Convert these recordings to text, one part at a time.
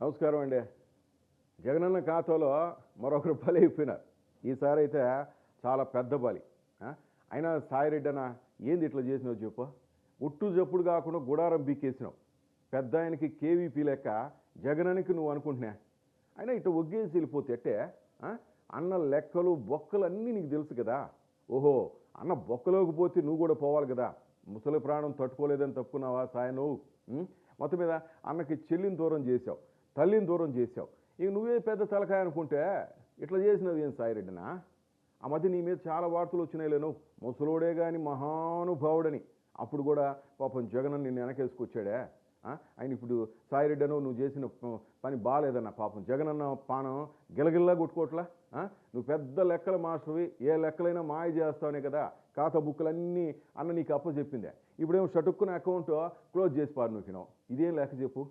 నమస్కారం అండి. జగనన్న ఖాతాలో మరొకరు బలైపోయినారు. ఈసారి అయితే చాలా పెద్ద బలి. ఆ! అయినా సాయిరెడ్డి అన్న ఏంది ఇట్లా చేసినావు చెప్పు? ఉట్టు జప్పుడు కాకుండా గుడారం బీకేసినావు. పెద్దాయనకి కేవీపీ లెక్క జగనన్నకి నువ్వు అనుకుంటున్నా. అయినా ఇట్లా ఒగ్గేసి వెళ్ళిపోతే ఎట్టే? ఆ? అన్న లెక్కలు బొక్కలు అన్నీ నీకు తెలుసు కదా. ఓహో, అన్న బొక్కలోకి పోతే నువ్వు కూడా పోవాలి కదా. ముసలి ప్రాణం తట్టుకోలేదని తప్పుకున్నావా సాయ నువ్వు? ఉం? మొత్తం మీద అన్నకి చెల్లిని దూరం చేసావు, తల్లిని దూరం చేసావు. ఇక నువ్వే పెద్ద తలకాయ అనుకుంటే ఇట్లా చేసినవి ఏం సాయిరెడ్డినా? ఆ మధ్య నీ మీద చాలా వార్తలు వచ్చినాయి లేను. ముసలోడే కానీ మహానుభావుడని. అప్పుడు కూడా పాపం జగన్ నిన్ను వెనకేసుకొచ్చాడే. ఆయన ఇప్పుడు సాయిరెడ్డి అనో నువ్వు చేసిన పని బాగాలేదన్న పాపం జగనన్న పానం గిలగిల్లా కొట్టుకోవట్లా. నువ్వు పెద్ద లెక్కల మాస్టర్వి, ఏ లెక్కలైనా మాయ చేస్తావనే కదా ఖాతా బుక్కులన్నీ అన్న నీకు అప్పచెప్పిందే. ఇప్పుడేమో షటుక్కున అకౌంట్ క్లోజ్ చేసి పారు నూకినావు. ఇదేం లెక్క చెప్పు?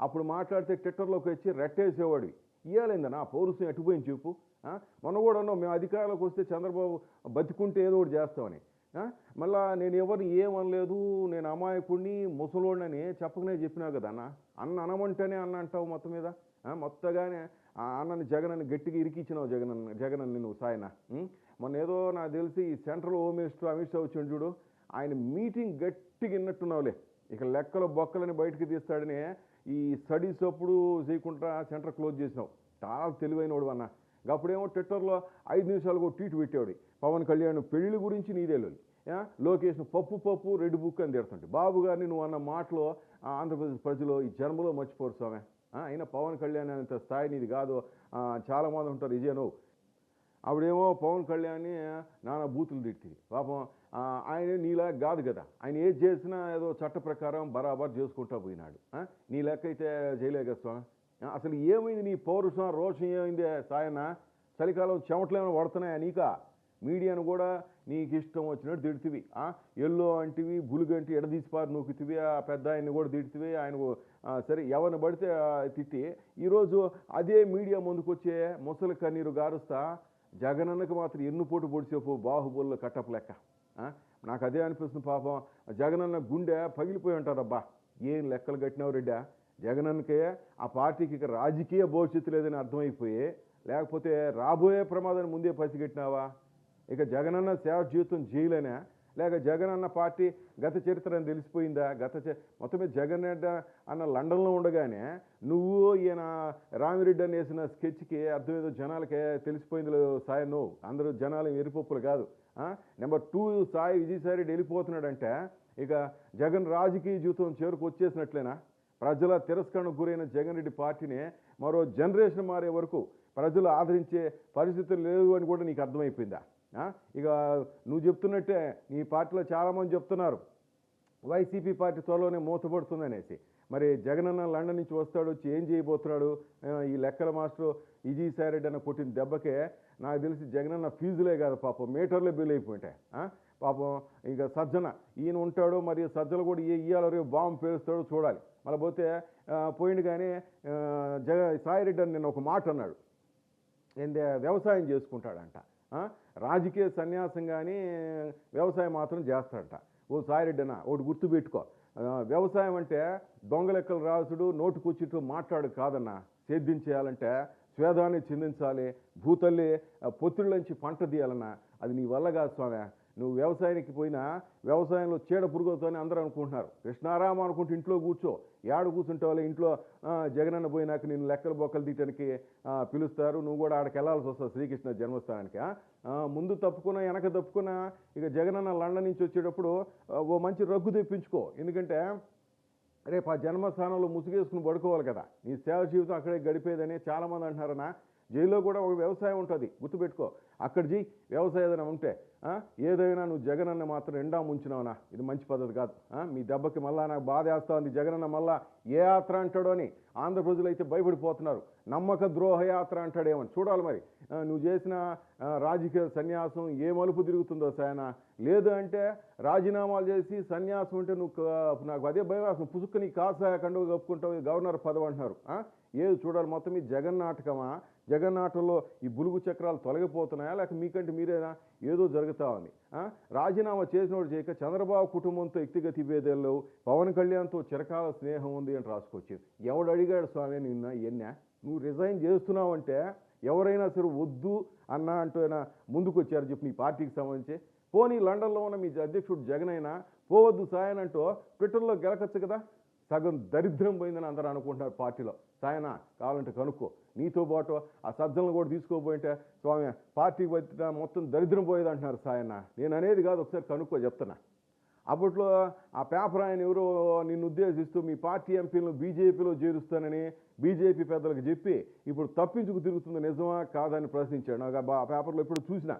అప్పుడు మాట్లాడితే ట్విట్టర్లోకి వచ్చి రెట్టేసేవాడివి. ఇయ్యాలేందన్నా పౌరుషం ఎట్టుపోయింది చెప్పు. మొన్న కూడా ఉన్నావు మేము అధికారంలోకి వస్తే చంద్రబాబు బతికుంటే ఏదో ఒకటి చేస్తామని. మళ్ళా నేను ఎవరిని ఏమనలేదు, నేను అమాయకుడిని ముసలోడిని చెప్పకనే చెప్పినావు కదా అన్న అనమంటేనే అన్న అంటావు మొత్తం మీద. మొత్తగానే అన్నని జగనని గట్టిగా ఇరికిచ్చినావు. జగనన్ని నువ్వు సాయన. మొన్న ఏదో నాకు తెలిసి ఈ central home minister Amit Shah వచ్చిండు చూడు, ఆయన మీటింగ్ గట్టిగా విన్నట్టున్నావులే. ఇక లెక్కలు బొక్కలని బయటకు తీస్తాడని ఈ స్టడీస్ అప్పుడు చేయకుండా సెంటర్ క్లోజ్ చేసినావు. చాలా తెలివైనవాడు అన్న. అప్పుడేమో ట్విట్టర్లో 5 నిమిషాలకు ట్వీట్ పెట్టేవాడు, పవన్ కళ్యాణ్ పెళ్లి గురించి నీదేలు, లోకేష్ పప్పు రెడ్ బుక్ అని తిడుతుంటే బాబు గారిని నువ్వు అన్న మాటలో ఆంధ్రప్రదేశ్ ప్రజలు ఈ జన్మలో మర్చిపోరు స్వామి. అయినా పవన్ కళ్యాణ్ అంత స్థాయి నీది కాదు. చాలామంది ఉంటారు ఇదే నువ్వు. ఆవిడేమో పవన్ కళ్యాణ్ని నానా బూతులు తిట్టింది పాపం. ఆయన నీలా కాదు కదా, ఆయన ఏది చేసినా ఏదో చట్ట ప్రకారం బరాబర్ చేసుకుంటా పోయినాడు. నీ లెక్క అయితే చేయలేక స్వామి. అసలు ఏమైంది నీ పౌరుషం రోషం ఏమైంది సాయన్న? చలికాలం చెమటలేమైనా పడుతున్నాయా నీకా? మీడియాను కూడా నీకు ఇష్టం వచ్చినట్టు తిడుతుంది. ఎల్లో అంటివి బులుగంటి ఎడదీసిపారు నూకుతివి. ఆ పెద్ద ఆయన్ని కూడా తిడుతుంది. ఆయనకు సరే ఎవరిని పడితే తిట్టి ఈరోజు అదే మీడియా ముందుకొచ్చే ముసలి కన్నీరు గారుస్తా జగనన్నకు మాత్రం ఎన్నుపోటు పొడిసేపు బాహుబుల్లో కట్టపు లెక్క. నాకు అదే అనిపిస్తుంది పాపం. జగనన్న గుండె పగిలిపోయి ఉంటారబ్బా. ఏం లెక్కలు కట్టినావు రెడ్డా? జగనన్నకే ఆ పార్టీకి ఇక రాజకీయ భవిష్యత్తు లేదని అర్థమైపోయి, లేకపోతే రాబోయే ప్రమాదాన్ని ముందే పసిగట్టినావా? ఇక జగనన్న సేవ జీవితం జైలేనా, లేక జగనన్న పార్టీ గత చరిత్ర అని తెలిసిపోయిందా? మొత్తం మీద జగన్ అన్న లండన్లో ఉండగానే నువ్వు ఈయన రామిరెడ్డి అని వేసిన స్కెచ్కి అర్థం ఏదో జనాలకే తెలిసిపోయింది సాయి. నువ్వు అందరూ జనాలు ఎరిపప్పులు కాదు. నెంబర్ 2 సాయి విజయసాయిరెడ్డి వెళ్ళిపోతున్నాడంటే ఇక జగన్ రాజకీయ జీవితం చేరుకు వచ్చేసినట్లేనా? ప్రజల తిరస్కరణకు గురైన జగన్ రెడ్డి పార్టీని మరో జనరేషన్ మారే వరకు ప్రజలు ఆదరించే పరిస్థితులు లేవు అని కూడా నీకు అర్థమైపోయిందా? ఇక నువ్వు చెప్తున్నట్టే నీ పార్టీలో చాలామంది చెప్తున్నారు వైసీపీ పార్టీ త్వరలోనే మూతపడుతుందనేసి. మరి జగనన్న లండన్ నుంచి వస్తాడు, వచ్చి ఏం చేయబోతున్నాడు? ఈ లెక్కల మాస్టర్ విజయసాయిరెడ్డి అన్న కొట్టిన దెబ్బకే నాకు తెలిసి జగనన్న ఫీజులే కాదు పాపం మీటర్లే బిల్ అయిపోయింటాయి. పాపం ఇక సజ్జన ఈయన ఉంటాడు, మరి సజ్జలు కూడా ఇయ్యాలో రేపు బాంబు పేరుస్తాడో చూడాలి. మళ్ళీ పోతే పోయిండు. కానీ సాయిరెడ్డి అని నేను ఒక మాట అన్నాడు, ఏందే వ్యవసాయం చేసుకుంటాడంట. రాజకీయ సన్యాసం కానీ వ్యవసాయం మాత్రం చేస్తాడంట. ఓ సాయిరెడ్డి అన్న ఒకటి గుర్తుపెట్టుకో, వ్యవసాయం అంటే దొంగ లెక్కలు రాసుడు నోటుకొచ్చిట్టు మాట్లాడు కాదన్నా. సేద్యం చేయాలంటే స్వేదాన్ని చిందించాలి, భూతల్లి పొత్తుళ్ళంచి పంట తీయాలన్నా. అది నీ వల్ల కాదు స్వామి. నువ్వు వ్యవసాయానికి పోయినా వ్యవసాయంలో చీడ పురుగుతోనే అందరూ అనుకుంటున్నారు. కృష్ణారామ అనుకుంటూ ఇంట్లో కూర్చో, ఏడు కూర్చుంటే వాళ్ళు ఇంట్లో జగనన్న పోయినాక నేను లెక్కలు బొక్కలు తీయటానికి పిలుస్తారు. నువ్వు కూడా ఆడికి వెళ్ళాల్సి వస్తుంది శ్రీకృష్ణ జన్మస్థానానికి. ముందు తప్పుకున్నా వెనక తప్పుకున్నా ఇక జగనన్న లండన్ నుంచి వచ్చేటప్పుడు ఓ మంచి రగ్గు తెప్పించుకో. ఎందుకంటే రేపు ఆ జన్మస్థానంలో ముసుగేసుకుని పడుకోవాలి కదా. నీ సేవ జీవితం అక్కడే గడిపేదని చాలామంది అంటున్నారన్నా. జైల్లో కూడా ఒక వ్యవసాయం ఉంటుంది, గుర్తుపెట్టుకో. అక్కడ చెయ్యి వ్యవసాయం ఏదైనా ఉంటే. ఏదైనా నువ్వు జగనన్న మాత్రం ఎండా ముంచినావునా, ఇది మంచి పద్ధతి కాదు. మీ దెబ్బకి మళ్ళా నాకు బాధ వేస్తా ఉంది. జగనన్న మళ్ళా ఏ యాత్ర అంటాడో అని ఆంధ్ర ప్రజలు అయితే భయపడిపోతున్నారు. నమ్మక ద్రోహ యాత్ర అంటాడేమని చూడాలి. మరి నువ్వు చేసిన రాజకీయ సన్యాసం ఏ మలుపు తిరుగుతుందో సాయన. లేదు అంటే రాజీనామాలు చేసి సన్యాసం అంటే నువ్వు నాకు అదే భయం వేస్తుంది. పుసుక్కు నీ కాసా కండువ కప్పుకుంటావు, గవర్నర్ పదవి అంటున్నారు. ఏది చూడాలి? మొత్తం ఈ జగన్ నాటకమా, జగన్ ఆటల్లో ఈ బులుగు చక్రాలు తొలగిపోతున్నాయా, లేక మీకంటే మీరేనా ఏదో జరుగుతా ఉంది? రాజీనామా చేసినోడు చేయక చంద్రబాబు కుటుంబంతో వ్యక్తిగత విభేదాలు లేవు, పవన్ కళ్యాణ్తో చిరకాల స్నేహం ఉంది అని రాసుకొచ్చేది. ఎవడు అడిగాడు స్వామి నిన్న ఎన్నా? నువ్వు రిజైన్ చేస్తున్నావంటే ఎవరైనా సరే వద్దు అన్నా అంటూ ముందుకు వచ్చారు చెప్పి నీ పార్టీకి సంబంధించి. పోనీ లండన్లో ఉన్న మీ అధ్యక్షుడు జగన్ అయినా పోవద్దు సాయన్ అంటూ ట్విట్టర్లో గెలకచ్చు కదా. సగం దరిద్రం పోయిందని అందరూ అనుకుంటున్నారు పార్టీలో. సాయన కావాలంటే కనుక్కో, నీతో పాటు ఆ సజ్జలను కూడా తీసుకోపోయింటే స్వామి పార్టీకి వచ్చిన మొత్తం దరిద్రం పోయేది అంటున్నారు సాయన్న. నేను అనేది కాదు, ఒకసారి కనుక్కో చెప్తున్నా. అప్పట్లో ఆ పేపర్ ఆయన ఎవరో నిన్ను ఉద్దేశిస్తూ మీ పార్టీ ఎంపీలను బీజేపీలో చేరుస్తానని బీజేపీ పెద్దలకు చెప్పి ఇప్పుడు తప్పించుకు తిరుగుతుంది నిజమా కాదని ప్రశ్నించాడు. నాకు ఆ పేపర్లో ఇప్పుడు చూసిన.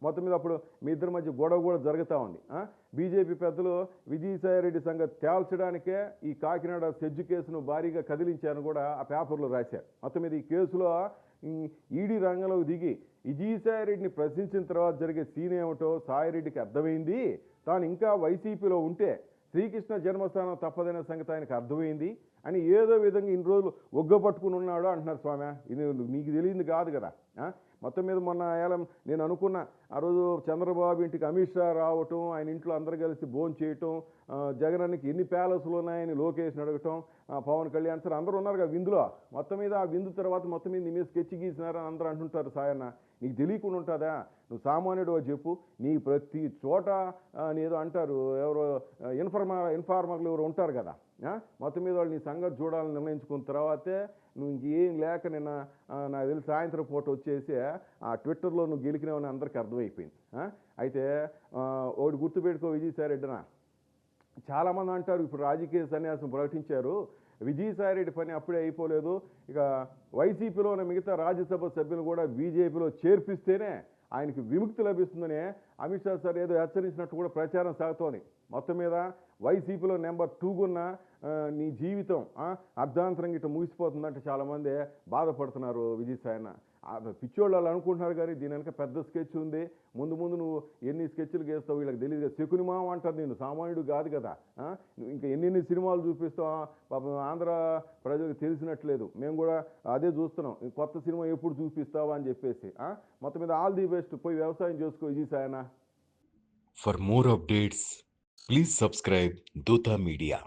మొత్తం మీద అప్పుడు మీ ఇద్దరి మధ్య గొడవ కూడా జరుగుతూ ఉంది. బీజేపీ పెద్దలు విజయసాయిరెడ్డి సంగతి తేల్చడానికే ఈ కాకినాడ సెజ్జు కేసును భారీగా కదిలించారని కూడా ఆ పేపర్లో రాశారు. మొత్తం మీద ఈ కేసులో ఈడీ రంగంలోకి దిగి విజయసాయిరెడ్డిని ప్రశ్నించిన తర్వాత జరిగే సీన్ ఏమిటో సాయిరెడ్డికి అర్థమైంది. తాను ఇంకా వైసీపీలో ఉంటే శ్రీకృష్ణ జన్మస్థానం తప్పదనే సంగతి ఆయనకు అర్థమైంది అని ఏదో విధంగా ఇన్ని రోజులు ఒగ్గపట్టుకుని ఉన్నాడు అంటున్నారు స్వామి. ఇది నీకు తెలియంది కాదు కదా. మొత్తం మీద మొన్న ఏలం నేను అనుకున్న ఆ రోజు చంద్రబాబు ఇంటికి అమిత్ షా రావటం, ఆయన ఇంట్లో అందరు కలిసి భోజనం చేయటం, జగనానికి ఎన్ని ప్యాలెస్లు ఉన్నాయని లోకేష్ని అడగటం, పవన్ కళ్యాణ్ సార్ అందరూ ఉన్నారు కదా విందులో. మొత్తం మీద ఆ విందు తర్వాత మొత్తం మీద నీ మీద స్కెచ్ గీసినారని అందరూ అంటుంటారు. సాయన్న నీకు తెలియకుండా ఉంటుందా? నువ్వు సామాన్యుడు చెప్పు. నీ ప్రతి చోట ఏదో అంటారు, ఎవరో ఇన్ఫార్మర్లు ఎవరు ఉంటారు కదా. మొత్తం మీద వాళ్ళు నీ సంగతి చూడాలని నిర్ణయించుకున్న తర్వాతే నువ్వు ఇంకేం లేక నిన్న నాకు తెలిసి సాయంత్రం పూట వచ్చేసి ఆ ట్విట్టర్లో నువ్వు గెలికినావని అందరికీ అర్థమైపోయింది. అయితే ఒకటి గుర్తుపెట్టుకో విజయసాయిరెడ్డినా, చాలామంది అంటారు ఇప్పుడు రాజకీయ సన్యాసం ప్రకటించారు, విజయసాయిరెడ్డి పని అప్పుడే అయిపోలేదు, ఇక వైసీపీలో ఉన్న మిగతా రాజ్యసభ సభ్యులు కూడా బీజేపీలో చేర్పిస్తేనే ఆయనకి విముక్తి లభిస్తుందని అమిత్ షా సార్ ఏదో హెచ్చరించినట్టు కూడా ప్రచారం సాగుతోంది. మొత్తం మీద వైసీపీలో నెంబర్ 2గున్న నీ జీవితం అర్ధాంతరంగా ఇట్లా ముగిసిపోతుందంటే చాలామంది బాధపడుతున్నారు. విజయసాయన్న పిచ్చోళ్ళు అనుకుంటున్నారు, కానీ దీని వెనక పెద్ద స్కెచ్ ఉంది. ముందు ముందు నువ్వు ఎన్ని స్కెచ్లు గీస్తావు వీళ్ళకి తెలియదు. శకునిమా అంటారు, నేను సామాన్యుడు కాదు కదా. ఇంకా ఎన్ని సినిమాలు చూపిస్తావు పాపం ఆంధ్ర ప్రజలకు తెలిసినట్లేదు. మేము కూడా అదే చూస్తున్నాం, కొత్త సినిమా ఎప్పుడు చూపిస్తావా అని చెప్పేసి. మొత్తం మీద ఆల్ ది బెస్ట్, పోయి వ్యవసాయం చేసుకో విజయసాయన్న. For more updates, please subscribe Dota Media.